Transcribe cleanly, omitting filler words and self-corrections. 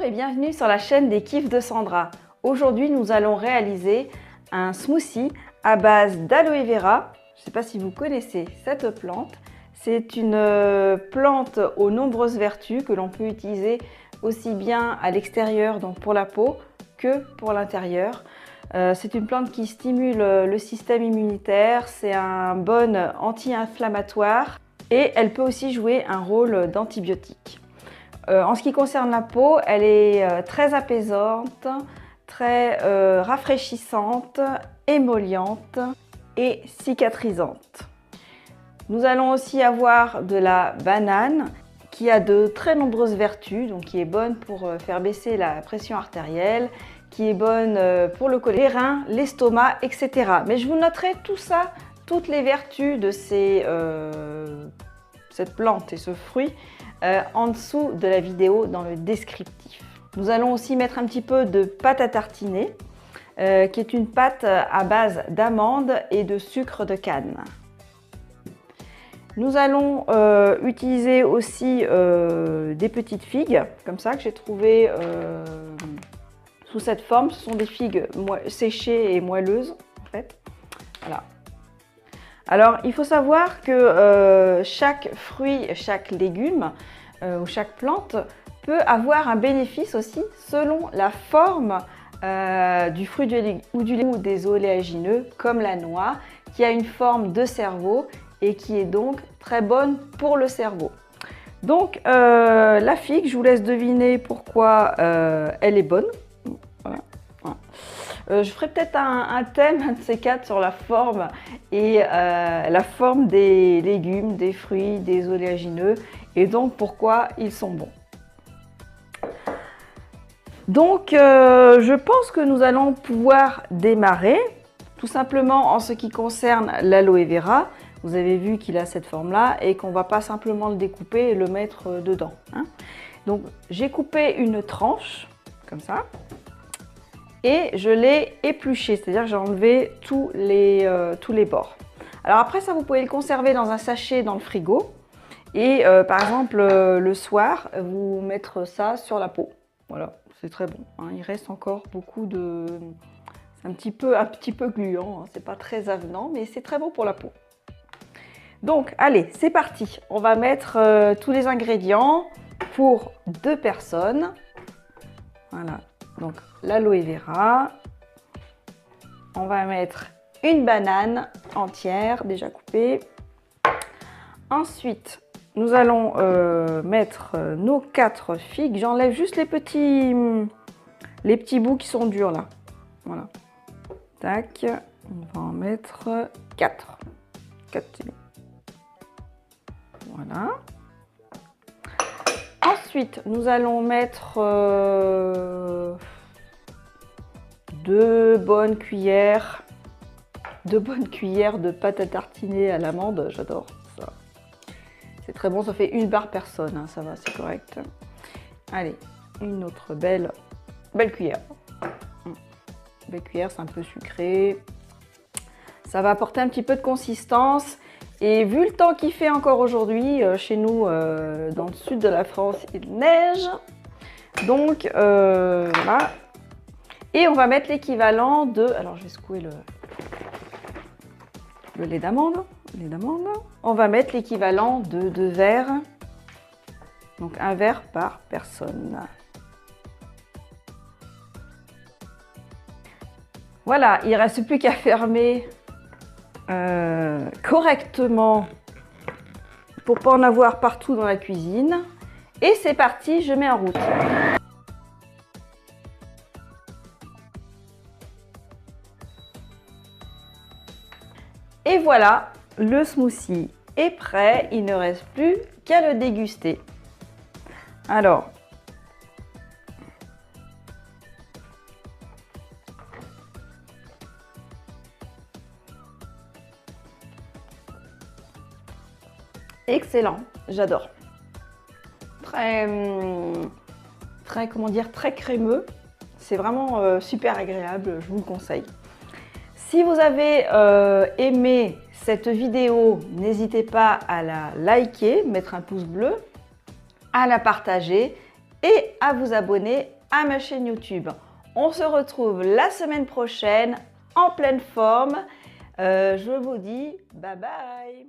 et bienvenue sur la chaîne des kiffs de Sandra. Aujourd'hui, nous allons réaliser un smoothie à base d'aloe vera. Je ne sais pas si vous connaissez cette plante. C'est une plante aux nombreuses vertus que l'on peut utiliser aussi bien à l'extérieur, donc pour la peau, que pour l'intérieur. C'est une plante qui stimule le système immunitaire, c'est un bon anti-inflammatoire et elle peut aussi jouer un rôle d'antibiotique. En ce qui concerne la peau, elle est très apaisante, très rafraîchissante, émolliente et cicatrisante. Nous allons aussi avoir de la banane qui a de très nombreuses vertus, donc qui est bonne pour faire baisser la pression artérielle, qui est bonne pour le côlon, les reins, l'estomac, etc. Mais je vous noterai tout ça, toutes les vertus de cette plante et ce fruit en dessous de la vidéo dans le descriptif. Nous allons aussi mettre un petit peu de pâte à tartiner, qui est une pâte à base d'amandes et de sucre de canne. Nous allons utiliser aussi des petites figues, comme ça, que j'ai trouvées sous cette forme. Ce sont des figues séchées et moelleuses, en fait. Voilà. Alors, il faut savoir que chaque fruit, chaque légume ou chaque plante peut avoir un bénéfice aussi selon la forme du fruit ou des oléagineux, comme la noix, qui a une forme de cerveau et qui est donc très bonne pour le cerveau. Donc, la figue, je vous laisse deviner pourquoi elle est bonne. Voilà. Je ferai peut-être un thème, un de ces quatre, sur la forme et la forme des légumes, des fruits, des oléagineux et donc pourquoi ils sont bons. Donc je pense que nous allons pouvoir démarrer tout simplement en ce qui concerne l'aloe vera. Vous avez vu qu'il a cette forme-là et qu'on ne va pas simplement le découper et le mettre dedans, hein. Donc j'ai coupé une tranche comme ça. Et je l'ai épluché, c'est-à-dire que j'ai enlevé tous les bords. Alors après ça, vous pouvez le conserver dans un sachet dans le frigo. Et par exemple, le soir, vous mettre ça sur la peau. Voilà, c'est très bon, hein. Il reste encore beaucoup de... C'est un petit peu gluant, hein. C'est pas très avenant, mais c'est très bon pour la peau. Donc, allez, c'est parti. On va mettre tous les ingrédients pour 2 personnes. Voilà. Donc l'aloe vera, on va mettre une banane entière déjà coupée. Ensuite, nous allons mettre nos 4 figues. J'enlève juste les petits bouts qui sont durs là. Voilà. Tac, on va en mettre 4. 4 petits bouts. Voilà. Ensuite, nous allons mettre 2 bonnes cuillères de pâte à tartiner à l'amande. J'adore ça. C'est très bon, ça fait une par personne, hein, ça va, c'est correct. Allez, une autre belle cuillère. Belle cuillère, c'est un peu sucré. Ça va apporter un petit peu de consistance. Et vu le temps qu'il fait encore aujourd'hui, chez nous, dans le sud de la France, il neige. Donc, voilà. Et on va mettre l'équivalent de... Alors, je vais secouer le lait d'amande. On va mettre l'équivalent de 2 verres. Donc, un verre par personne. Voilà, il ne reste plus qu'à fermer correctement pour pas en avoir partout dans la cuisine. Et c'est parti, je mets en route. Et voilà, le smoothie est prêt, il ne reste plus qu'à le déguster. Alors, excellent, j'adore. Comment dire, très crémeux. C'est vraiment super agréable, je vous le conseille. Si vous avez aimé cette vidéo, n'hésitez pas à la liker, mettre un pouce bleu, à la partager et à vous abonner à ma chaîne YouTube. On se retrouve la semaine prochaine en pleine forme. Je vous dis bye bye.